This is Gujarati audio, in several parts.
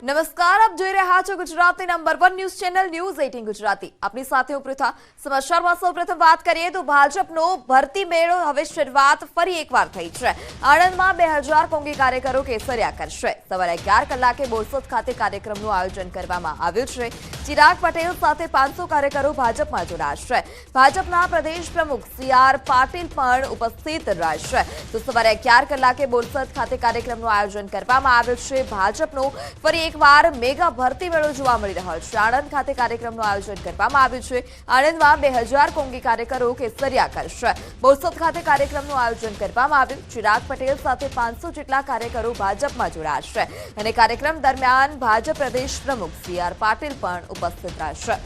નમસ્કાર, આપ જોઈ રહ્યા છો ગુજરાતની number 1 news channel news 18 Gujarati. આપની સાથે હું પૃથા। સમાચારમાં સૌપ્રથમ વાત કરીએ તો ભાજપનો ભરતી મેળો હવે શરૂઆત ફરી એકવાર થઈ છે। આણંદમાં 2000 કોંગી કાર્યકરો કેસરિયા કરશે। સવારે 11 કલાકે બોરસદ ખાતે કાર્યક્રમનું આયોજન કરવામાં આવ્યું છે। ચિરાગ પટેલ સાથે 500 કાર્યકરો ભાજપમાં જોડાશે। ભાજપના પ્રદેશ પ્રમુખ CR પાટીલ પણ ઉપસ્થિત રહેશે। તો સવારે 11 કલાકે બોરસદ ખાતે કાર્યક્રમનું આયોજન કરવામાં આવ્યું છે। ભાજપનો ફરી એકવાર મેગા ભરતી મેળો જોવા મળી રહ્યો છે। આણંદ ખાતે કાર્યક્રમનું આયોજન કરવામાં આવ્યું છે। આણંદમાં 2000 કોંગી કાર્યકરો કેસરિયા કરશે। બોરસદ ખાતે કાર્યક્રમનું આયોજન કરવામાં આવ્યું। ચિરાગ પટેલ સાથે 500 જેટલા કાર્યકરો ભાજપમાં જોડાશે અને કાર્યક્રમ દરમિયાન ભાજપ પ્રદેશ પ્રમુખ CR પાટીલ પણ ઉપસ્થિત રહેશે।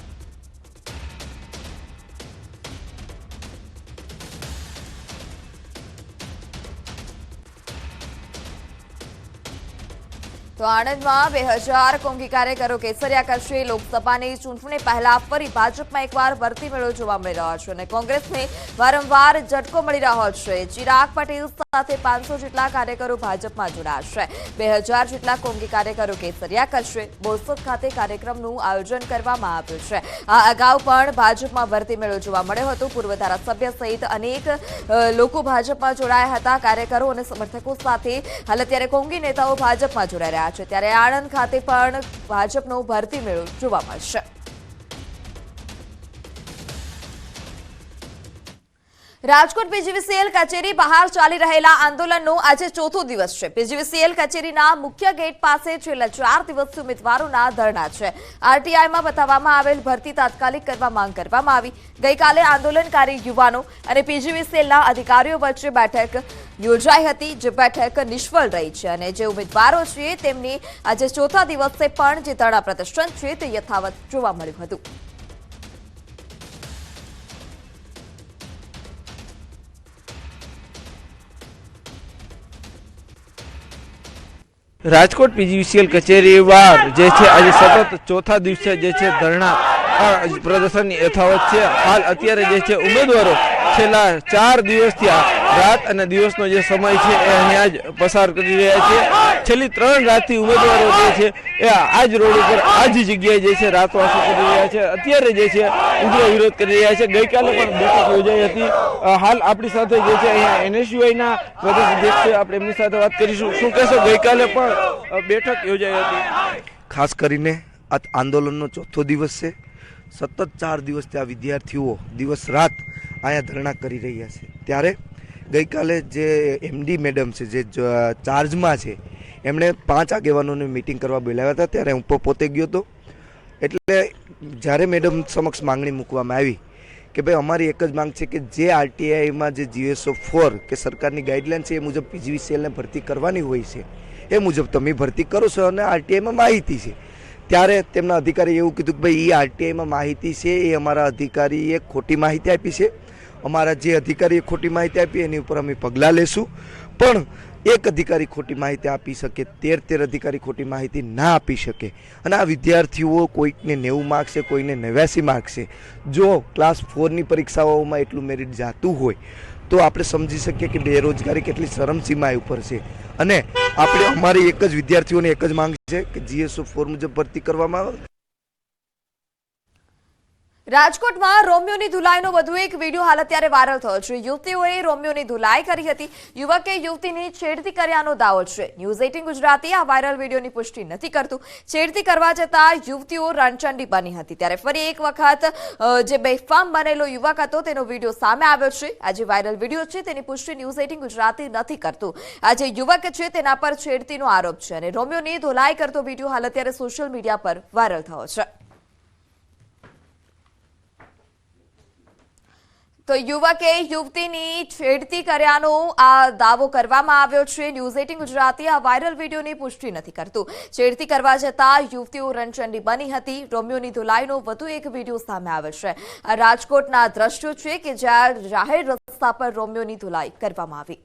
તો આણંદમાં 2000 કોંગી કાર્યકરો કેસરિયા કરશે। લોકસભાની ચૂંટણી પહેલા ફરી ભાજપમાં એકવાર ભરતી મેળો જોવા મળી રહ્યો છે અને કોંગ્રેસને વારંવાર ઝટકો મળી રહ્યો છે। ચિરાગ પટેલ સાથે 500 જેટલા કાર્યકરો ભાજપમાં જોડાશે। 2000 જેટલા કોંગી કાર્યકરો કેસરિયા કરશે। બોરસદ ખાતે કાર્યક્રમનું આયોજન કરવામાં આવ્યું છે। આ અગાઉ પણ ભાજપમાં ભરતી મેળો જોવા મળ્યો હતો। પૂર્વ ધારાસભ્ય સહિત અનેક લોકો ભાજપમાં જોડાયા હતા। કાર્યકરો અને સમર્થકો સાથે હાલ અત્યારે કોંગી નેતાઓ ભાજપમાં જોડાઈ રહ્યા છે। ત્યારે આણંદ ખાતે પણ ભાજપનો ભરતી મેળો જોવા મળશે। રાજકોટ પીજીવીસીએલ કચેરી બહાર ચાલી રહેલા આંદોલનનો આજે ચોથો દિવસ છે। પીજીવીસીએલ કચેરીના મુખ્ય ગેટ પાસે છેલ્લા 4 દિવસથી ઉમેદવારોના ધરણા છે। આરટીઆઈમાં બતાવવામાં આવેલ ભરતી તાત્કાલિક કરવા માંગ કરવામાં આવી। ગઈકાલે આંદોલનકારી યુવાનો અને પીજીવીસીએલના અધિકારીઓ વચ્ચે બેઠક યોજાઈ હતી, જે બેઠક નિષ્ફળ રહી છે અને જે ઉમેદવારો છે તેમની આજે ચોથા દિવસે પણ જે ધરણા પ્રદર્શન છે તે યથાવત જોવા મળ્યું હતું। રાજકોટ પીજીવીસીએલ કચેરી બહાર જે છે આજે સતત ચોથા દિવસે જે છે ધરણા પ્રદર્શન યથાવત છે। હાલ અત્યારે જે છે ઉમેદવારો છેલ્લા 4 દિવસથી રાત અને દિવસનો જે સમય છે એ અહીંયા જ પસાર કરી રહ્યા છે। છેલ્લી 3 રાતથી ઉમેદવારો જે છે એ આ જ રોડ ઉપર આ જ જગ્યાએ જે છે રાતવાસો કરી રહ્યા છે। અત્યારે જે છે ઉગ્ર વિરોધ કરી રહ્યા છે। ગઈકાલે પણ બેઠક યોજાઈ હતી। હાલ આપણી સાથે જે છે અહીંયા NSUIના પ્રદેશ અધ્યક્ષ છે, આપણે એમની સાથે વાત કરીશું। શું કહેશો, ગઈકાલે પણ બેઠક યોજાઈ હતી? ખાસ કરીને આ આંદોલનનો ચોથો દિવસ છે। સતત 4 દિવસથી આ વિદ્યાર્થીઓ દિવસ રાત અહીંયા ધરણા કરી રહ્યા છે। ત્યારે ગઈકાલે જે MD મેડમ છે, જે ચાર્જમાં છે, એમણે 5 આગેવાનોની મિટિંગ કરવા બોલાવ્યા હતા। ત્યારે હું પોતે ગયો હતો। એટલે જ્યારે મેડમ સમક્ષ માંગણી મૂકવામાં આવી કે ભાઈ અમારી એક જ માંગ છે કે જે આરટીઆઈમાં જે GSO4 કે સરકારની ગાઈડલાઇન છે એ મુજબ પીજીવીસીએલને ભરતી કરવાની હોય છે, એ મુજબ તમે ભરતી કરો છો અને આરટીઆઈમાં માહિતી છે। ત્યારે તેમના અધિકારીએ એવું કીધું કે ભાઈ એ આરટીઆઈમાં માહિતી છે એ અમારા અધિકારીએ ખોટી માહિતી આપી છે। અમારા જે અધિકારીએ ખોટી માહિતી આપી એની ઉપર અમે પગલાં લેશું। પણ એક અધિકારી ખોટી માહિતી આપી શકે, 13 અધિકારી ખોટી માહિતી ના આપી શકે। અને આ વિદ્યાર્થીઓ કોઈકને 90 માર્ક્સ છે, કોઈને 89 માર્ક્સ છે। જો ક્લાસ 4ની પરીક્ષાઓમાં એટલું મેરિટ જાતું હોય તો આપણે સમજી શકીએ કે બેરોજગારી કેટલી ચરમસીમાએ ઉપર છે। અને આપણે અમારી એક જ વિદ્યાર્થીઓને એક જ માંગ છે કે GSO4 મુજબ ભરતી કરવામાં આવે। રાજકોટમાં રોમિયોની ધુલાઈનો વધુ એક વિડીયો હાલ અત્યારે વાયરલ થયો છે। યુવતીઓએ રોમિયોની ધુલાઈ કરી હતી। યુવકે યુવતીની છેડતી કર્યાનો દાવો છે। ન્યૂઝ 18 ગુજરાતી આ વાયરલ વિડીયોની પુષ્ટિ નથી કરતું। છેડતી કરવા જતા યુવતીઓ રણચંડી બની હતી। ત્યારે ફરી એક વખત જે બેફામ બનેલો યુવક હતો તેનો વિડીયો સામે આવ્યો છે। આ જે વાયરલ વિડીયો છે તેની પુષ્ટિ ન્યૂઝ 18 ગુજરાતી નથી કરતું। આ જે યુવક છે તેના પર છેડતીનો આરોપ છે અને રોમિયોની ધુલાઈ કરતો વિડીયો હાલ અત્યારે સોશિયલ મીડિયા પર વાયરલ થયો છે। તો યુવકે યુવતીની છેડતી કર્યાનો આ દાવો કરવામાં આવ્યો છે। ન્યૂઝ 18 ગુજરાતી આ વાયરલ વિડીયોની પુષ્ટિ નથી કરતું। છેડતી કરવા જતા યુવતીઓ રણચંડી બની હતી। રોમિયોની ધુલાઈનો વધુ એક વિડીયો સામે આવ્યો છે। આ રાજકોટના દ્રશ્યો છે કે જ્યાં જાહેર રસ્તા પર રોમિયોની ધુલાઈ કરવામાં આવી।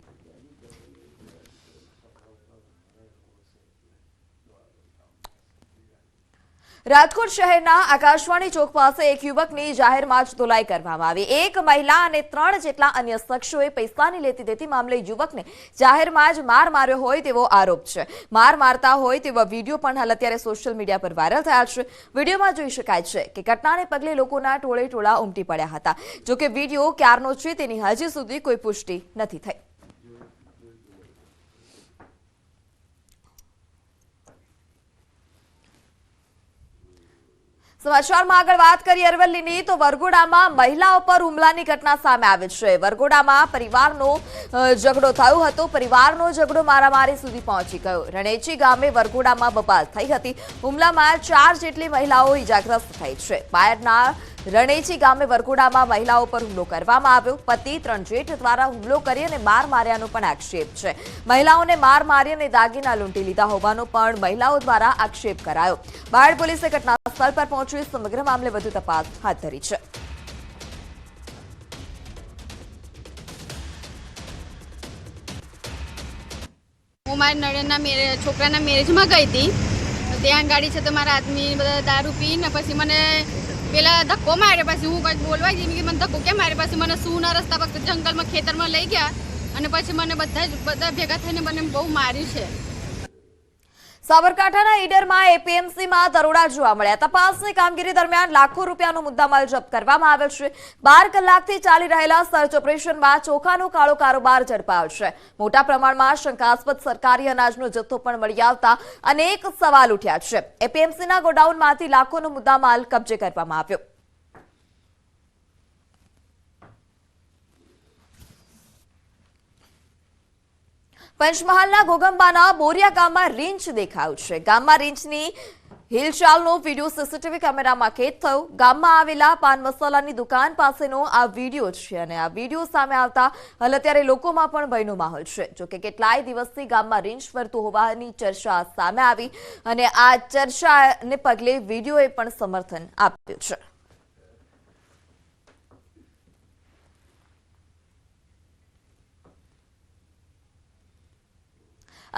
રાજકોટ શહેરના આકાશવાણી ચોક પાસે એક યુવકની જાહેરમાં જ ધોલાઈ કરવામાં આવી. એક મહિલા અને 3 જેટલા અન્ય શખ્સોએ પૈસાની લેતી દેતી મામલે યુવકને જાહેરમાં જ માર માર્યો હોય તેવો આરોપ છે. માર મારતા હોય તેવા વિડીયો પણ હાલ અત્યારે સોશિયલ મીડિયા પર વાયરલ થયા છે. વિડીયોમાં જોઈ શકાય છે કે ઘટનાને પગલે લોકોના ટોળે ટોળા ઉમટી પડ્યા હતા. જોકે વિડીયો ક્યારનો છે તેની હજી સુધી કોઈ પુષ્ટિ નથી થઈ. સમાચારમાં આગળ વાત કરીએ અરવલ્લીની, તો વરઘોડામાં મહિલાઓ પર હુમલાની ઘટના સામે આવી છે. વરઘોડામાં પરિવારનો ઝઘડો થયો હતો. પરિવારનો ઝઘડો મારામારી સુધી પહોંચી ગયો. રણેચી ગામે વરઘોડામાં બબાલ થઈ હતી. હુમલામાં 4 જેટલી મહિલાઓ ઇજાગ્રસ્ત થઈ છે. બાયડના રણેચી ગામે વરઘોડામાં મહિલાઓ પર હુમલો કરવામાં આવ્યો. પતિ 3 જેઠ દ્વારા હુમલો કરી અને માર માર્યાનો પણ આક્ષેપ છે. મહિલાઓને માર મારી અને દાગીના લૂંટી લીધા હોવાનો પણ મહિલાઓ દ્વારા આક્ષેપ કરાયો. બાયડ પોલીસે ઘટના સ્થળ પર પહોંચી સમગ્ર મામલે વધુ તપાસ હાથ ધરી છે. હું મારા નણંદના છોકરાના મેરેજમાં ગઈ હતી. ત્યાં ગાડી છે તો મારા આદમી બધા દારૂ પીને પછી મને પેલા ધક્કો માર્યો. પછી હું કંઈક બોલવા જઈને કે મને ધક્કો કેમ માર્યો. પછી મને સૂના રસ્તા પર જંગલમાં ખેતરમાં લઈ ગયા અને પછી મને બધા ભેગા થઈને મને બહુ માર્યું છે. સાબરકાંઠાના ઈડરમાં એપીએમસીમાં દરોડા જોવા મળ્યા. તપાસની કામગીરી દરમિયાન લાખો રૂપિયાનો મુદ્દામાલ જપ્ત કરવામાં આવ્યો છે. 12 કલાકથી ચાલી રહેલા સર્ચ ઓપરેશનમાં ચોખાનો કાળો કારોબાર ઝડપાયો છે. મોટા પ્રમાણમાં શંકાસ્પદ સરકારી અનાજનો જથ્થો પણ મળી આવતા અનેક સવાલ ઉઠ્યા છે. એપીએમસીના ગોડાઉનમાંથી લાખોનો મુદ્દામાલ કબજે કરવામાં આવ્યો. પંચમહાલના ઘોગંબાના બોરિયા ગામમાં રીંછ દેખાયું છે. ગામમાં રીંછની હિલચાલનો વિડીયો સીસીટીવી કેમેરામાં કેદ થયો. ગામમાં આવેલા પાન મસાલાની દુકાન પાસેનો આ વિડીયો છે અને આ વિડીયો સામે આવતા હાલ અત્યારે લોકોમાં પણ ભયનો માહોલ છે. જોકે કેટલાય દિવસથી ગામમાં રીંછ ફરતું હોવાની ચર્ચા સામે આવી અને આ ચર્ચાને પગલે વિડીયોએ પણ સમર્થન આપ્યું છે.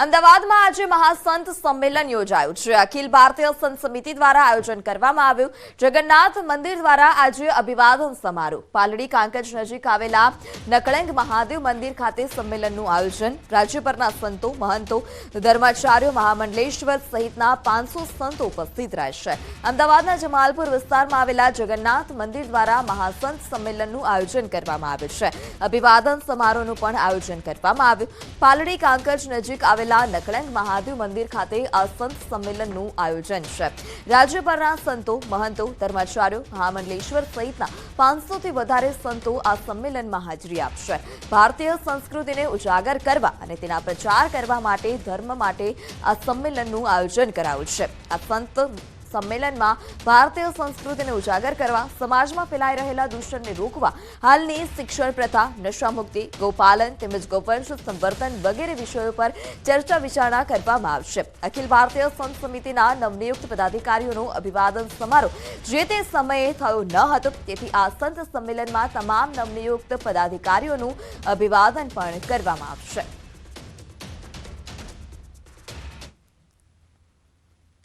અમદાવાદમાં આજે મહાસંત સંમેલન યોજાયું છે. અખિલ ભારતીય સંત સમિતિ દ્વારા આયોજન કરવામાં આવ્યું. જગન્નાથ મંદિર દ્વારા આજે અભિવાદન સમારોહ. પાલડી કાંકજ નજીક આવેલા નકળંગ મહાદેવ મંદિર ખાતે સંમેલનનું આયોજન. રાજ્યભરના સંતો, મહંતો, ધર્માચાર્યો, મહામંડલેશ્વર સહિતના 500 સંતો ઉપસ્થિત રહેશે. અમદાવાદના જમાલપુર વિસ્તારમાં આવેલા જગન્નાથ મંદિર દ્વારા મહાસંત સંમેલનનું આયોજન કરવામાં આવ્યું છે. અભિવાદન સમારોહનું પણ આયોજન કરવામાં આવ્યું. પાલડી કાંકજ નજીક આવેલા નકળંગ મહાદેવ મંદિર ખાતે આ સંત સંમેલનનું આયોજન છે. રાજ્યભરના સંતો, મહંતો, ધર્માચાર્યો, મહામંડલેશ્વર સહિતના 500 થી વધારે સંતો આ સંમેલનમાં હાજરી આપશે. ભારતીય સંસ્કૃતિને ઉજાગર કરવા અને તેના પ્રચાર કરવા માટે ધર્મ માટે આ સંમેલનનું આયોજન કરાયું છે. આ સંત સંમેલનમાં ભારતીય સંસ્કૃતિને ઉજાગર કરવા, સમાજમાં ફેલાઈ રહેલા દૂષણને રોકવા, હાલની શિક્ષણ પ્રથા, નશામુક્તિ, ગૌપાલન તેમજ ગૌવંશ સંવર્ધન વગેરે વિષયો પર ચર્ચા વિચારણા કરવામાં આવશે. અખિલ ભારતીય સંત સમિતિના નવનિયુક્ત પદાધિકારીઓનો અભિવાદન સમારોહ જે તે સમયે થયો ન હતો, તેથી આ સંત સંમેલનમાં તમામ નવનિયુક્ત પદાધિકારીઓનું અભિવાદન પણ કરવામાં આવશે.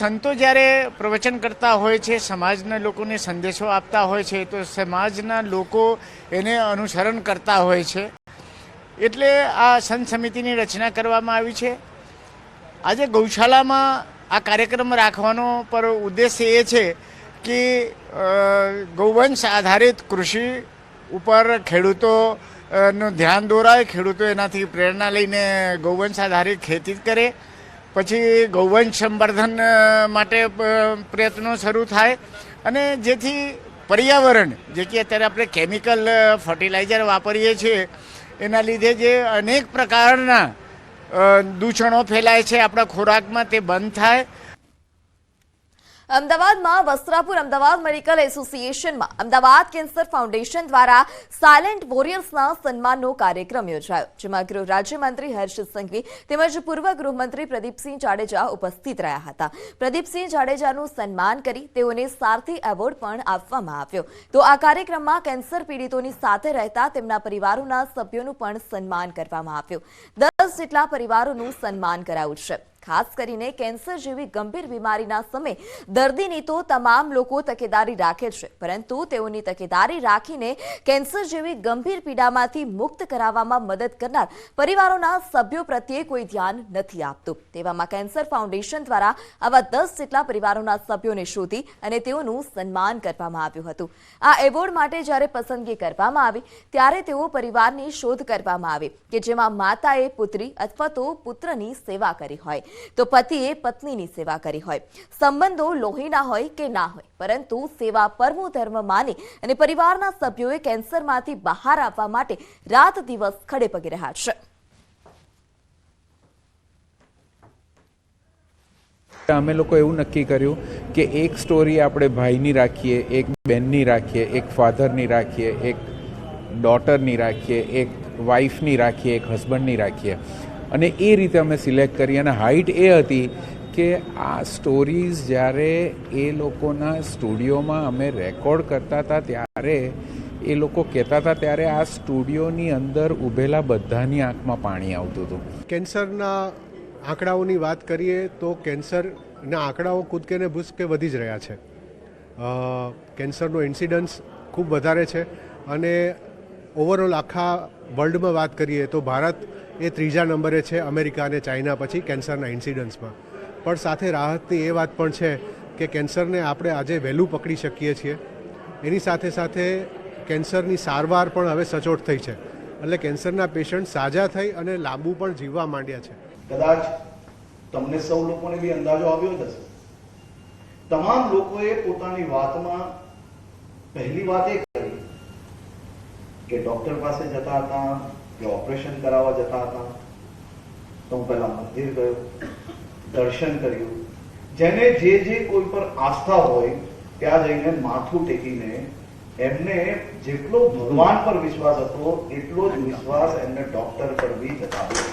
સંતો જ્યારે પ્રવચન કરતા હોય છે, સમાજના લોકોને સંદેશો આપતા હોય છે, તો સમાજના લોકો એને અનુસરણ કરતા હોય છે. એટલે આ સંત સમિતિની રચના કરવામાં આવી છે. આજે ગૌશાળામાં આ કાર્યક્રમ રાખવાનો પર ઉદ્દેશ્ય એ છે કે ગૌવંશ આધારિત કૃષિ ઉપર ખેડૂતોનું ધ્યાન દોરાય, ખેડૂતો એનાથી પ્રેરણા લઈને ગૌવંશ આધારિત ખેતી કરે. પછી ગૌવંશ સંવર્ધન માટે પ્રયત્નો શરૂ થાય અને જેથી પર્યાવરણ, જે કે અત્યારે આપણે કેમિકલ ફર્ટિલાઇઝર વાપરીએ છીએ એના લીધે જે અનેક પ્રકારના દૂષણો ફેલાય છે આપણા ખોરાકમાં, તે બંધ થાય. અમદાવાદમાં વસ્ત્રાપુર અમદાવાદ મેડિકલ એસોસિએશનમાં અમદાવાદ કેન્સર ફાઉન્ડેશન દ્વારા સાયલેન્ટ વોરિયર્સના સન્માનનો કાર્યક્રમ યોજાયો, જેમાં ગૃહ રાજ્યમંત્રી હર્ષ સંઘવી તેમજ પૂર્વ ગૃહમંત્રી પ્રદીપસિંહ જાડેજા ઉપસ્થિત રહ્યા હતા. પ્રદીપસિંહ જાડેજાનું સન્માન કરી તેઓને સારથી એવોર્ડ પણ આપવામાં આવ્યો. તો આ કાર્યક્રમમાં કેન્સર પીડિતોની સાથે રહેતા તેમના પરિવારોના સભ્યોનું પણ સન્માન કરવામાં આવ્યું. 10 જેટલા પરિવારોનું સન્માન કરાયું છે. ખાસ કરીને કેન્સર જેવી ગંભીર બીમારીના સમયે દર્દીની તો તમામ લોકો તકેદારી રાખે છે, પરંતુ તેઓની તકેદારી રાખીને કેન્સર જેવી ગંભીર પીડામાંથી મુક્ત કરાવવામાં મદદ કરનાર પરિવારોના સભ્યો પ્રત્યે કોઈ ધ્યાન નથી આપતું. તેવામાં કેન્સર ફાઉન્ડેશન દ્વારા આવા 10 જેટલા પરિવારોના સભ્યોને શોધી અને તેઓનું સન્માન કરવામાં આવ્યું હતું. આ એવોર્ડ માટે જ્યારે પસંદગી કરવામાં આવી ત્યારે તેઓ પરિવારની શોધ કરવામાં આવી કે જેમાં માતાએ પુત્રી અથવા તો પુત્રની સેવા કરી હોય, તો પતિએ પત્નીની સેવા કરી હોય, સંબંધો લોહીના હોય કે ના હોય, પરંતુ સેવા પરમો ધર્મ માની અને પરિવારના સભ્યોએ કેન્સરમાંથી બહાર આવવા માટે રાત દિવસ ખડે પગે રહ્યા છે. અમે લોકો એવું નક્કી કર્યું કે એક સ્ટોરી આપણે ભાઈની રાખીએ, એક બહેનની રાખીએ, એક ફાધરની રાખીએ, એક ડોટરની રાખીએ, એક વાઈફની રાખીએ, એક હસબન્ડની રાખીએ, અને એ રીતે અમે સિલેક્ટ કરી. અને હાઇટ એ હતી કે આ સ્ટોરીઝ જ્યારે એ લોકોના સ્ટુડિયોમાં અમે રેકોર્ડ કરતા હતા ત્યારે એ લોકો કહેતા હતા ત્યારે આ સ્ટુડિયોની અંદર ઊભેલા બધાની આંખમાં પાણી આવતું હતું. કેન્સરના આંકડાઓની વાત કરીએ તો કેન્સરના આંકડાઓ કૂદકે ને ભૂસકે વધી જ રહ્યા છે. કેન્સરનો ઇન્સિડન્સ ખૂબ વધારે છે અને ઓવરઓલ આખા વર્લ્ડમાં વાત કરીએ તો ભારત એ 3જા નંબરે છે અમેરિકા અને ચાઇના પછી કેન્સરના ઇન્સિડન્સમાં. પણ સાથે રાહતની એ વાત પણ છે કે કેન્સરને આપણે આજે વહેલું પકડી શકીએ છીએ. એની સાથે સાથે કેન્સરની સારવાર પણ હવે સચોટ થઈ છે, એટલે કેન્સરના પેશન્ટ સાજા થઈ અને લાંબુ પણ જીવવા માંડ્યા છે. કદાચ તમને સૌ લોકોને બી અંદાજો આવ્યો જ હશે. તમામ લોકોએ પોતાની વાતમાં પહેલી વાત એ કરી કે ડોક્ટર પાસે જતા હતા કે ઓપરેશન કરાવવા જતા હતા તો હું પહેલા મંદિર ગયો, દર્શન કર્યું. જેને જે કોઈ પર આસ્થા હોય ત્યાં જઈને માથું ટેકીને એમને જેટલો ભગવાન પર વિશ્વાસ હતો એટલો જ વિશ્વાસ એમને ડોક્ટર પર બી જતાવ્યો.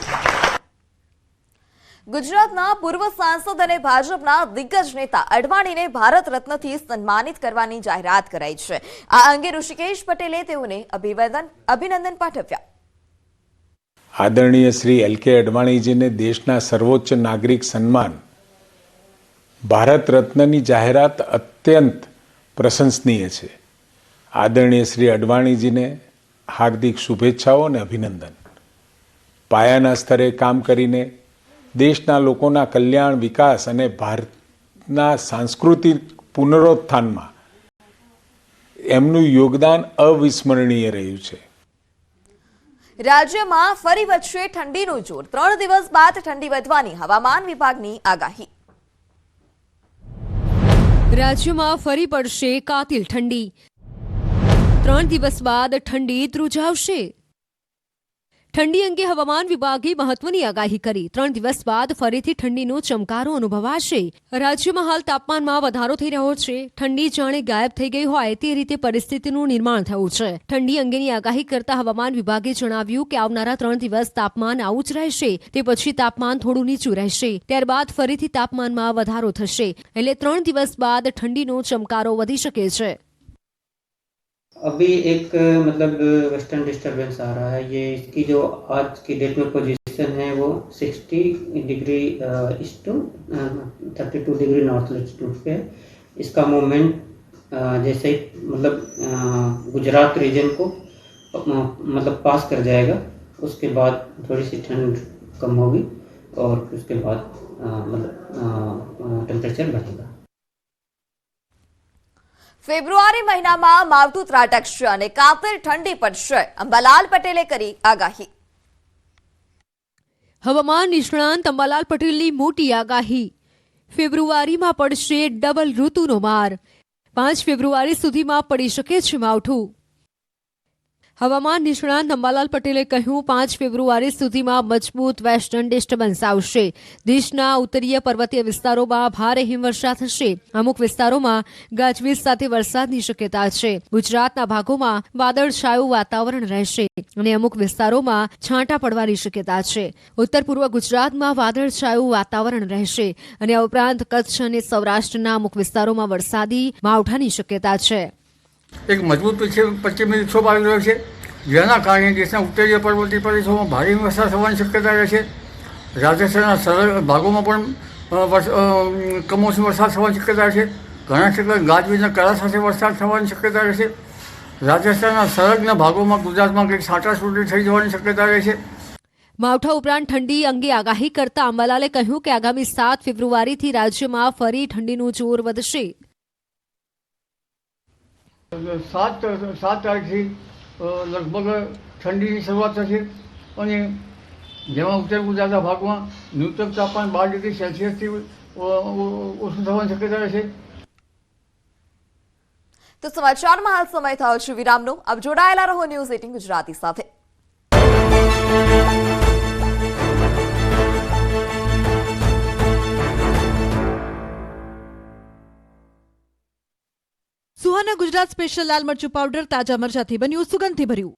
ગુજરાતના પૂર્વ સાંસદ અને ભાજપના દિગ્ગજ નેતા અડવાણીને ભારત રત્નથી સન્માનિત કરવાની જાહેરાત કરાઈ છે. આ અંગે ઋષિકેશ પટેલે તેઓને અભિનંદન પાઠવ્યા. આદરણીય શ્રી એલ.કે. અડવાણીજીને દેશના સર્વોચ્ચ નાગરિક સન્માન ભારત રત્નની જાહેરાત અત્યંત પ્રશંસનીય છે. આદરણીય શ્રી અડવાણીજીને હાર્દિક શુભેચ્છાઓ અને અભિનંદન. પાયાના સ્તરે કામ કરીને દેશના લોકોના કલ્યાણ, વિકાસ અને ભારતના સાંસ્કૃતિક પુનરોત્થાનમાં એમનું યોગદાન અવિસ્મરણીય રહ્યું છે. રાજ્યમાં ફરી વધશે ઠંડીનું જોર. 3 દિવસ બાદ ઠંડી વધવાની હવામાન વિભાગની આગાહી. રાજ્યમાં ફરી પડશે કાતિલ ઠંડી. 3 દિવસ બાદ ઠંડી ધ્રુજાવશે. ઠંડી અંગે હવામાન વિભાગે મહત્વની આગાહી કરી. 3 દિવસ બાદ ફરીથી ઠંડીનો ચમકારો અનુભવાશે. રાજ્યમાં હાલ તાપમાનમાં વધારો થઈ રહ્યો છે. ઠંડી જાણે ગાયબ થઈ ગઈ હોય તે રીતે પરિસ્થિતિનું નિર્માણ થયું છે. ઠંડી અંગેની આગાહી કરતા હવામાન વિભાગે જણાવ્યું કે આવનારા 3 દિવસ તાપમાન આવું જ રહેશે. તે પછી તાપમાન થોડું નીચું રહેશે. ત્યારબાદ ફરીથી તાપમાનમાં વધારો થશે. એટલે 3 દિવસ બાદ ઠંડીનો ચમકારો વધી શકે છે. अभी एक मतलब वेस्टर्न डिस्टर्बेंस आ रहा है. ये इसकी जो आज की डेट में पोजीशन है वो 60 degree east to 32 degree north latitude पे है. इसका मूवमेंट जैसे मतलब गुजरात रीजन को मतलब पास कर जाएगा. उसके बाद थोड़ी सी ठंड कम होगी और उसके बाद मतलब टेम्परेचर बढ़ेगा. ફેબ્રુઆરી મહિનામાં માવઠું ત્રાટકશે અને કાતિલ ઠંડી પડશે. અંબાલાલ પટેલે કરી આગાહી. હવામાન નિષ્ણાંત અંબાલાલ પટેલની મોટી આગાહી. ફેબ્રુઆરીમાં પડશે ડબલ ઋતુનો માર. 5 ફેબ્રુઆરી સુધીમાં પડી શકે છે માવઠું. હવામાન નિષ્ણાંત અંબાલાલ પટેલે કહ્યું 5 ફેબ્રુઆરી સુધીમાં મજબૂત વેસ્ટર્ન ડિસ્ટર્બન્સ આવશે. દેશના ઉત્તરીય પર્વતીય વિસ્તારોમાં ભારે હિમવર્ષા થશે. અમુક વિસ્તારોમાં ગાજવીજ સાથે વરસાદની શક્યતા છે. ગુજરાતના ભાગોમાં વાદળછાયું વાતાવરણ રહેશે અને અમુક વિસ્તારોમાં છાંટા પડવાની શક્યતા છે. ઉત્તર પૂર્વ ગુજરાતમાં વાદળછાયું વાતાવરણ રહેશે અને આ ઉપરાંત કચ્છ અને સૌરાષ્ટ્રના અમુક વિસ્તારોમાં વરસાદી માવઠાની શક્યતા છે. એક મજબૂત પશ્ચિમી વિક્ષોભ આવી રહ્યો છે, જેના કારણે દેશના ઉત્તરીય પર્વતીય પ્રદેશોમાં ભારે વરસાદ થવાની શક્યતા રહે છે. રાજસ્થાનના સરહદ ભાગોમાં પણ કમોસમી વરસાદ થવાની શક્યતા છે. ઘણા ક્ષેત્રે ગાજવીજના કરા સાથે વરસાદ થવાની શક્યતા રહેશે. રાજસ્થાનના સરહદના ભાગોમાં ગુજરાતમાં કંઈક છાંટાછૂટી થઈ જવાની શક્યતા રહેશે. માવઠા ઉપરાંત ઠંડી અંગે આગાહી કરતા અંબાલાલે કહ્યું કે આગામી 7 ફેબ્રુઆરીથી રાજ્યમાં ફરી ઠંડીનું જોર વધશે. 7 તારીખથી લગભગ ઠંડીની શરૂઆત થશે અને જેમાં ઉત્તર ગુજરાતના ભાગમાં ન્યૂનતમ તાપમાન 12 ડિગ્રી સેલ્સિયસથી ઓછું થવાની શક્યતા રહેશે. તો સમાચારમાં હાલ સમય થયો છે વિરામનો. આપ જોડાયેલા રહો ન્યૂઝ 18 ગુજરાતી સાથે. સુહાના ગુજરાત સ્પેશિયલ લાલ મરચું પાવડર તાજા મરચાથી બન્યું, સુગંધથી ભર્યું.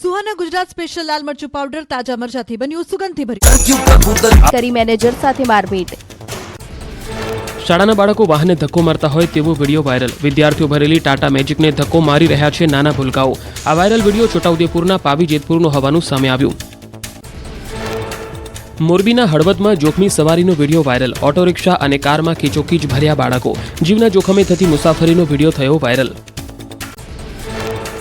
સુહાના ગુજરાત સ્પેશિયલ લાલ મરચું પાવડર તાજા મરચાથી બન્યું, સુગંધથી ભર્યું. કરી મેનેજર સાથે મારપીટ. શાળાના બાળકો વાહને ધક્કો મારતા હોય તેવો વિડીયો વાયરલ. વિદ્યાર્થીઓ ભરેલી ટાટા મેજિકને ધક્કો મારી રહ્યા છે નાના ભૂલકાઓ. આ વાયરલ વિડીયો છોટાઉદેપુરના પાવી જેતપુરનો હોવાનું સામે આવ્યું. મોરબીના હળવદમાં જોખમી સવારીનો વિડીયો વાયરલ. ઓટો રિક્ષા અને કારમાં ખીચોખીચ ભર્યા બાળકો. જીવના જોખમે થતી મુસાફરીનો વિડીયો થયો વાયરલ.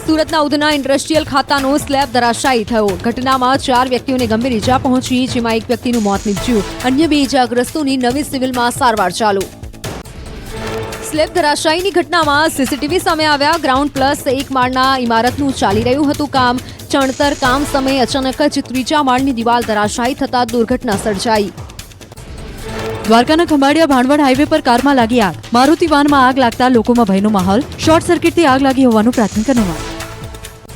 સુરતના ઉધના ઇન્ડસ્ટ્રીયલ ખાતાનો સ્લેબ ધરાશાયી થયો. ઘટનામાં 4 વ્યક્તિઓને ગંભીર ઈજા પહોંચી, જેમાં 1 વ્યક્તિનું મોત નીપજ્યું. અન્ય 2 ઈજાગ્રસ્તોની નવી સિવિલમાં સારવાર ચાલુ. સ્લેબ ધરાશાયીની ઘટનામાં સીસીટીવી સામે આવ્યા. ગ્રાઉન્ડ પ્લસ 1 માળના ઇમારતનું ચાલી રહ્યું હતું કામ. ચણતર કામ સમયે અચાનક જ 3જા માળની દિવાલ ધરાશાયી થતા દુર્ઘટના સર્જાઈ. દ્વારકાના ખંભાળિયા ભાણવડ હાઈવે પર કારમાં લાગી આગ. મારુતિ વાનમાં આગ લાગતા લોકોમાં ભયનો માહોલ. શોર્ટ સર્કિટથી આગ લાગી હોવાનું પ્રાથમિક અનુમાન.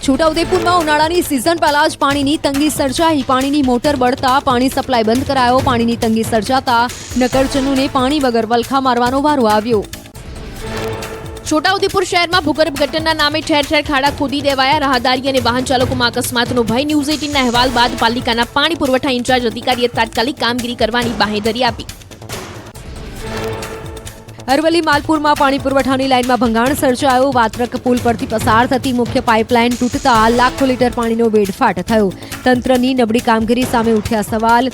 છોટાઉદેપુરમાં ઉનાળાની સિઝન પહેલા જ પાણીની તંગી સર્જાઈ. પાણીની મોટર બળતા પાણી સપ્લાય બંધ કરાયો. પાણીની તંગી સર્જાતા નગરજનોને પાણી વગર વલખા મારવાનો વારો આવ્યો. છોટાઉદેપુર શહેરમાં ભૂગર્ભ ગટરના નામે ઠેર ઠેર ખાડા ખોદી દેવાયા. રાહદારી અને વાહન ચાલકોમાં અકસ્માતનો ભય. ન્યૂઝ 18ના અહેવાલ બાદ પાલિકાના પાણી પુરવઠા ઇન્ચાર્જ અધિકારીએ તાત્કાલિક કામગીરી કરવાની બાંહેધરી આપી. અરવલ્લી માલપુરમાં પાણી પુરવઠાની લાઇનમાં ભંગાણ સર્જાયો. વાત્રક પુલ પરથી પસાર થતી મુખ્ય પાઇપલાઇન તૂટતા લાખો લીટર પાણીનો વેડફાટ થયો. તંત્રની નબળી કામગીરી સામે ઉઠ્યા સવાલ.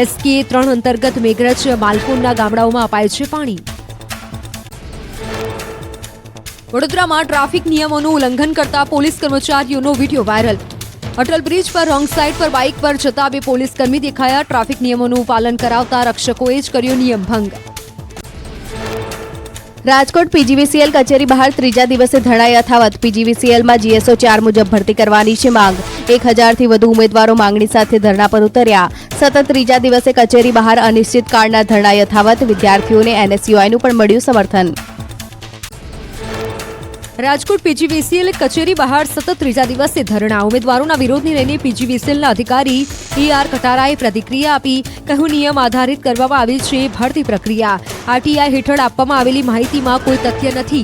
SK3 અંતર્ગત મેઘરજ માલપુરના ગામડાઓમાં અપાય છે પાણી. વડોદરામાં ટ્રાફિક નિયમોનું ઉલ્લંઘન કરતા પોલીસ કર્મચારીઓનો વિડીયો વાયરલ. અટલ બ્રિજ પર રોંગ સાઇડ પર બાઇક પર જતા 2 પોલીસકર્મી દેખાયા. ટ્રાફિક નિયમોનું પાલન કરાવતા રક્ષકોએ જ કર્યો નિયમ ભંગ. રાજકોટ PGVCL કચેરી બહાર 3જા દિવસે ધરણા યથાવત. PGVCLમાં GSO 4 મુજબ ભરતી કરવાની છે માંગ. 1000થી વધુ ઉમેદવારો માંગણી સાથે ધરણા પર ઉતર્યા. સતત 3જા દિવસે કચેરી બહાર અનિશ્ચિતકાળના ધરણા યથાવત. વિદ્યાર્થીઓને NSUIનું પણ મળ્યું સમર્થન. રાજકોટ PGVCL કચેરી બહાર સતત 3જા દિવસે ધરણા. ઉમેદવારોના વિરોધને લઈને PGVCLના અધિકારી ER કટારાએ પ્રતિક્રિયા આપી. કહ્યું નિયમ આધારિત કરવામાં આવી છે ભરતી પ્રક્રિયા. RTI હેઠળ આપવામાં આવેલી માહિતીમાં કોઈ તથ્ય નથી.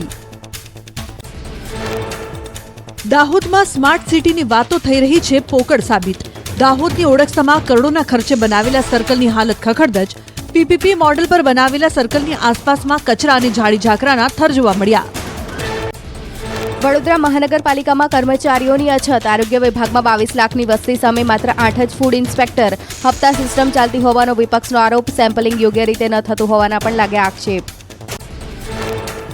દાહોદમાં સ્માર્ટ સિટીની વાતો થઈ રહી છે પોકળ સાબિત. દાહોદની ઓળખસમા કરોડોના ખર્ચે બનાવેલા સર્કલની હાલત ખખડધજ. PPP મોડેલ પર બનાવેલા સર્કલની આસપાસમાં કચરા અને ઝાડી ઝાકરાના થર જોવા મળ્યા. વડોદરા મહાનગરપાલિકામાં કર્મચારીઓની અછત. આરોગ્ય વિભાગમાં 22 લાખની વસ્તી સામે માત્ર 8 જ ફૂડ ઇન્સ્પેક્ટર. હપ્તા સિસ્ટમ ચાલતી હોવાનો વિપક્ષનો આરોપ. સેમ્પલિંગ યોગ્ય રીતે ન થતું હોવાના પણ લાગ્યા આક્ષેપ.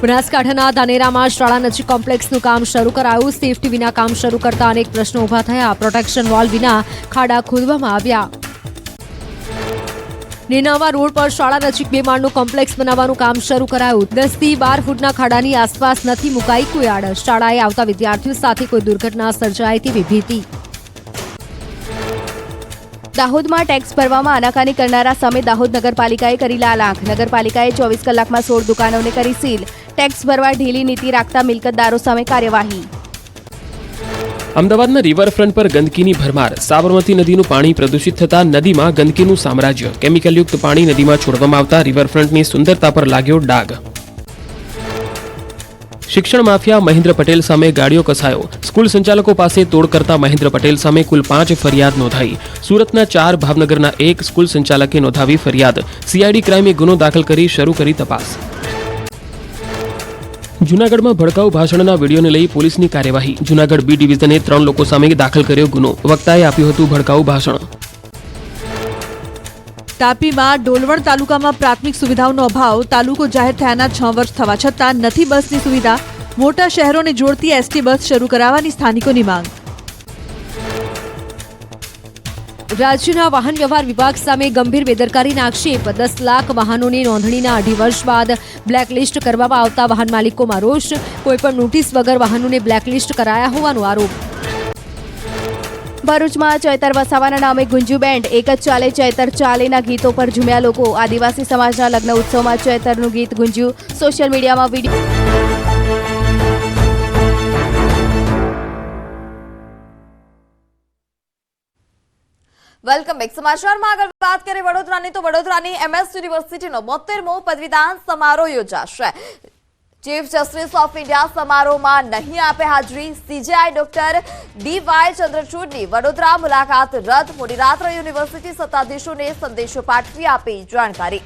બનાસકાંઠાના ધાનેરામાં શાળા નજીક કોમ્પ્લેક્સનું કામ શરૂ કરાયું. સેફટી વિના કામ શરૂ કરતા અનેક પ્રશ્નો ઊભા થયા. પ્રોટેક્શન વોલ વિના ખાડા ખોદવામાં આવ્યા. નેનાવા રોડ પર શાળા નજીક 2 માળનું કોમ્પ્લેક્સ બનાવવાનું કામ શરૂ કરાયું. 10 થી 12 ફૂટના ખાડાની આસપાસ નથી મુકાઈ કોઈ આડ. શાળાએ આવતા વિદ્યાર્થીઓ સાથે કોઈ દુર્ઘટના સર્જાય તેવી ભીતિ. દાહોદમાં ટેક્સ ભરવામાં આનાકાની કરનારા સામે દાહોદ નગરપાલિકાએ કરી લાલ આંખ. નગરપાલિકાએ 24 કલાકમાં 16 દુકાનોને કરી સીલ. ટેક્સ ભરવા ઢીલી નીતિ રાખતા મિલકતદારો સામે કાર્યવાહી. અમદાવાદના રિવરફ્રન્ટ પર ગંદકીની ભરમાર. સાબરમતી નદીનું પાણી પ્રદૂષિત થતા નદીમાં ગંદકીનું સામ્રાજ્ય. કેમિકલયુક્ત પાણી નદીમાં છોડવામાં આવતા રિવરફ્રન્ટની સુંદરતા પર લાગ્યો ડાઘ. શિક્ષણ માફિયા મહેન્દ્ર પટેલ સામે ગાડીઓ કસાયો. સ્કૂલ સંચાલકો પાસે તોડ કરતા મહેન્દ્ર પટેલ સામે કુલ 5 ફરિયાદ નોંધાઈ. સુરતના 4, ભાવનગરના 1 સ્કૂલ સંચાલકે નોંધાવી ફરિયાદ. સીઆઈડી ક્રાઇમે ગુનો દાખલ કરી શરૂ કરી તપાસ. જૂનાગઢમાં ભડકાઉ ભાષણના વિડીયોને લઈ પોલીસની કાર્યવાહી. જૂનાગઢ બી ડિવિઝને 3 લોકો સામે દાખલ કર્યો ગુનો. વક્તાએ આપ્યું હતું ભડકાઉ ભાષણ. તાપીમાં ડોલવણ તાલુકામાં પ્રાથમિક સુવિધાઓનો અભાવ. તાલુકો જાહેર થયાના 6 વર્ષ થવા છતાં નથી બસની સુવિધા. મોટા શહેરોને જોડતી એસટી બસ શરૂ કરાવવાની સ્થાનિકોની માંગ. રાજ્યના વાહન વ્યવહાર વિભાગ સામે ગંભીર બેદરકારીના આક્ષેપ. 10 લાખ વાહનોની નોંધણીના 2.5 વર્ષ બાદ બ્લેકલિસ્ટ કરવામાં આવતા વાહન માલિકોમાં રોષ. કોઈપણ નોટિસ વગર વાહનોને બ્લેકલિસ્ટ કરાયા હોવાનો આરોપ. ભરૂચમાં ચૈતર વસાવાના નામે ગુંજ્યું બેન્ડ. એક જ ચાલે ચૈતર ચાલેના ગીતો પર ઝૂમ્યા લોકો. આદિવાસી સમાજના લગ્ન ઉત્સવમાં ચૈતરનું ગીત ગુંજ્યું. સોશિયલ મીડિયામાં વિડીયો. Welcome back. સમાચારમાં આગળ વાત કરીએ વડોદરાની તો વડોદરાની MS યુનિવર્સિટીનો 72મો પદવીદાન સમારોહ યોજાશે. ચીફ જસ્ટિસ ઓફ ઇન્ડિયા સમારોહમાં નહીં આપે હાજરી. CJI ડોક્ટર DY ચંદ્રચૂડની વડોદરા મુલાકાત રદ. મોડી રાત્રે યુનિવર્સિટી સત્તાધીશોને સંદેશો પાઠવી આપી જાણકારી.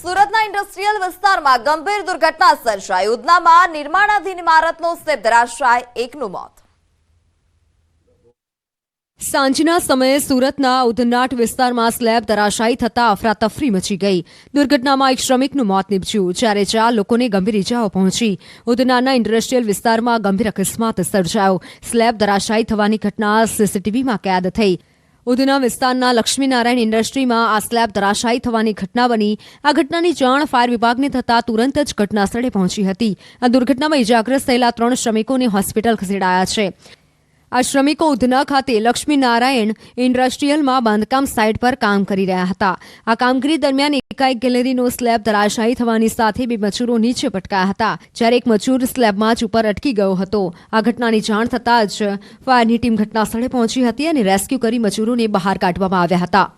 સુરતના ઇન્ડસ્ટ્રીયલ વિસ્તારમાં ગંભીર દુર્ઘટના સર્જાઈ. ઉધનામાં નિર્માણાધીન ઇમારતનો સ્લેબ ધરાશાય, 1નું મોત. સાંજના સમયે સુરતના ઉધનાટ વિસ્તારમાં સ્લેબ ધરાશાયી થતા અફરાતફરી મચી ગઈ. દુર્ઘટનામાં એક શ્રમિકનું મોત નીપજ્યું જ્યારે 4 લોકોને ગંભીર ઇજાઓ પહોંચી. ઉધનાના ઇન્ડસ્ટ્રીયલ વિસ્તારમાં ગંભીર અકસ્માત સર્જાયો. સ્લેબ ધરાશાયી થવાની ઘટના સીસીટીવીમાં કેદ થઈ. ઉધના વિસ્તારના લક્ષ્મીનારાયણ ઇન્ડસ્ટ્રીમાં આ સ્લેબ ધરાશાયી થવાની ઘટના બની. આ ઘટનાની જાણ ફાયર વિભાગને થતાં તુરંત જ ઘટનાસ્થળે પહોંચી હતી. આ દુર્ઘટનામાં ઇજાગ્રસ્ત થયેલા 3 શ્રમિકોને હોસ્પિટલ ખસેડાયા છે. આ શ્રમિકો ઉધના ખાતે લક્ષ્મીનારાયણ ઇન્ડસ્ટ્રીયલમાં બાંધકામ સાઇટ પર કામ કરી રહ્યા હતા. આ કામગીરી દરમિયાન એકાએક ગેલેરીનો સ્લેબ ધરાશાયી થવાની સાથે 2 મજૂરો નીચે પટકાયા હતા, જ્યારે એક મજૂર સ્લેબમાં જ ઉપર અટકી ગયો હતો. આ ઘટનાની જાણ થતાં જ ફાયરની ટીમ ઘટનાસ્થળે પહોંચી હતી અને રેસ્ક્યુ કરી મજૂરોને બહાર કાઢવામાં આવ્યા હતા.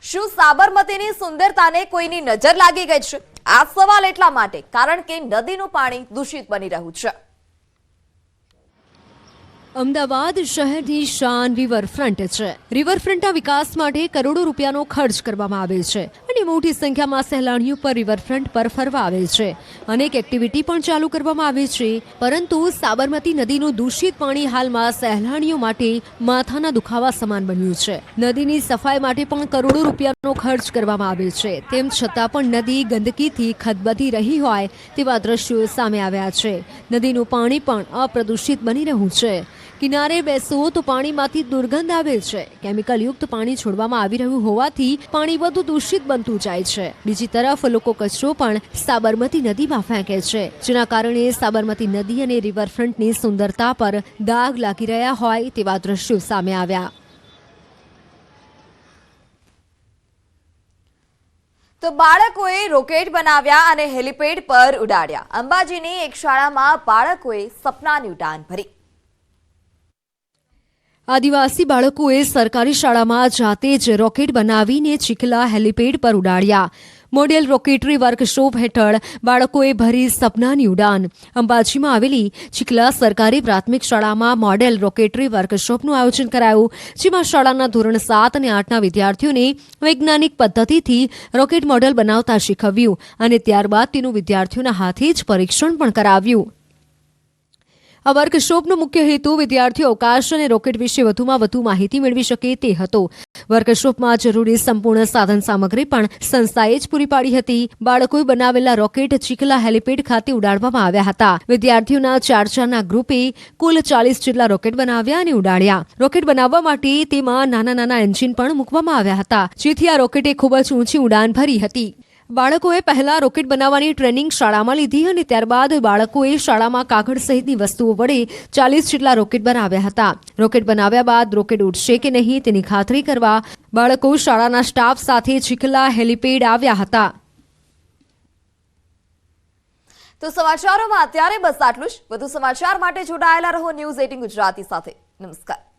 શું સાબરમતીની સુંદરતાને કોઈની નજર લાગી ગઈ છે? આ સવાલ એટલા માટે કારણ કે નદીનું પાણી દૂષિત બની રહ્યું છે. અમદાવાદ શહેરની શાન રિવરફ્રન્ટ છે. રિવરફ્રન્ટના વિકાસ માટે કરોડો રૂપિયાનો ખર્ચ કરવામાં આવે છે અને મોટી સંખ્યામાં સહેલાણીઓ પર રિવરફ્રન્ટ પર ફરવા આવે છે. અનેક એક્ટિવિટી પણ ચાલુ કરવામાં આવે છે, પરંતુ સાબરમતી નદીનું દૂષિત પાણી હાલમાં સહેલાણીઓ માટે માથાના દુખાવા સમાન બન્યું છે. નદીની સફાઈ માટે પણ કરોડો રૂપિયાનો ખર્ચ કરવામાં આવે છે. તેમ છતાં પણ નદી ગંદકીથી ખદબદી રહી હોય તેવા દ્રશ્યો સામે આવ્યા છે. નદીનું પાણી પણ અપ્રદૂષિત બની રહ્યું છે. કિનારે બેસો તો પાણીમાંથી દુર્ગંધ આવે છે. કેમિકલયુક્ત પાણી છોડવામાં આવી રહ્યું હોવાથી પાણી વધુ દૂષિત બનતું જાય છે. બીજી તરફ લોકો કચરો પણ સાબરમતી નદીમાં ફેંકે છે, જેના કારણે સાબરમતી નદી અને રિવરફ્રન્ટની સુંદરતા પર દાગ લાગી રહ્યા હોય તેવા દ્રશ્યો સામે આવ્યા. તો બાળકોએ રોકેટ બનાવ્યા અને હેલિપેડ પર ઉડાડ્યા. અંબાજીની એક શાળામાં બાળકોએ સપનાની ઉડાન ભરી. આદિવાસી બાળકોએ સરકારી શાળામાં જાતે જ રોકેટ બનાવીને ચીખલા હેલિપેડ પર ઉડાડ્યા. મોડેલ રોકેટરી વર્કશોપ હેઠળ બાળકોએ ભરી સપનાની ઉડાન. અંબાજીમાં આવેલી ચીખલા સરકારી પ્રાથમિક શાળામાં મોડેલ રોકેટરી વર્કશોપનું આયોજન કરાયું, જેમાં શાળાના ધોરણ 7 અને 8ના વિદ્યાર્થીઓને વૈજ્ઞાનિક પદ્ધતિથી રોકેટ મોડેલ બનાવતા શીખવ્યું અને ત્યારબાદ તેનું વિદ્યાર્થીઓના હાથે જ પરીક્ષણ પણ કરાવ્યું. આ વર્કશોપનો મુખ્ય હેતુ વિદ્યાર્થીઓ અવકાશ અને રોકેટ વિશે વધુમાં વધુ માહિતી મેળવી શકે તે હતો. વર્કશોપમાં જરૂરી સંપૂર્ણ સાધન સામગ્રી પણ સંસ્થાએ જ પૂરી પાડી હતી. બાળકોએ બનાવેલા રોકેટ ચીખલા હેલિપેડ ખાતે ઉડાડવામાં આવ્યા હતા. વિદ્યાર્થીઓના 4-4ના ગ્રુપે કુલ 40 જેટલા રોકેટ બનાવ્યા અને ઉડાડ્યા. રોકેટ બનાવવા માટે તેમાં નાના એન્જિન પણ મૂકવામાં આવ્યા હતા, જેથી આ રોકેટે ખૂબ જ ઊંચી ઉડાન ભરી હતી. બાળકોએ પહેલા રોકેટ બનાવવાની ટ્રેનિંગ શાળામાં લીધી અને ત્યારબાદ બાળકોએ શાળામાં કાગળ સહિતની વસ્તુઓ વડે 40 જેટલા રોકેટ બનાવ્યા હતા. રોકેટ બનાવ્યા બાદ રોકેટ ઉડશે કે નહીં તેની ખાતરી કરવા બાળકો શાળાના સ્ટાફ સાથે ચીખલા હેલિપેડ આવ્યા હતા. તો સમાચારોમાં અત્યારે બસ આટલું જ. વધુ સમાચાર માટે જોડાયેલા રહો ન્યૂઝ 18 ગુજરાતી સાથે. નમસ્કાર.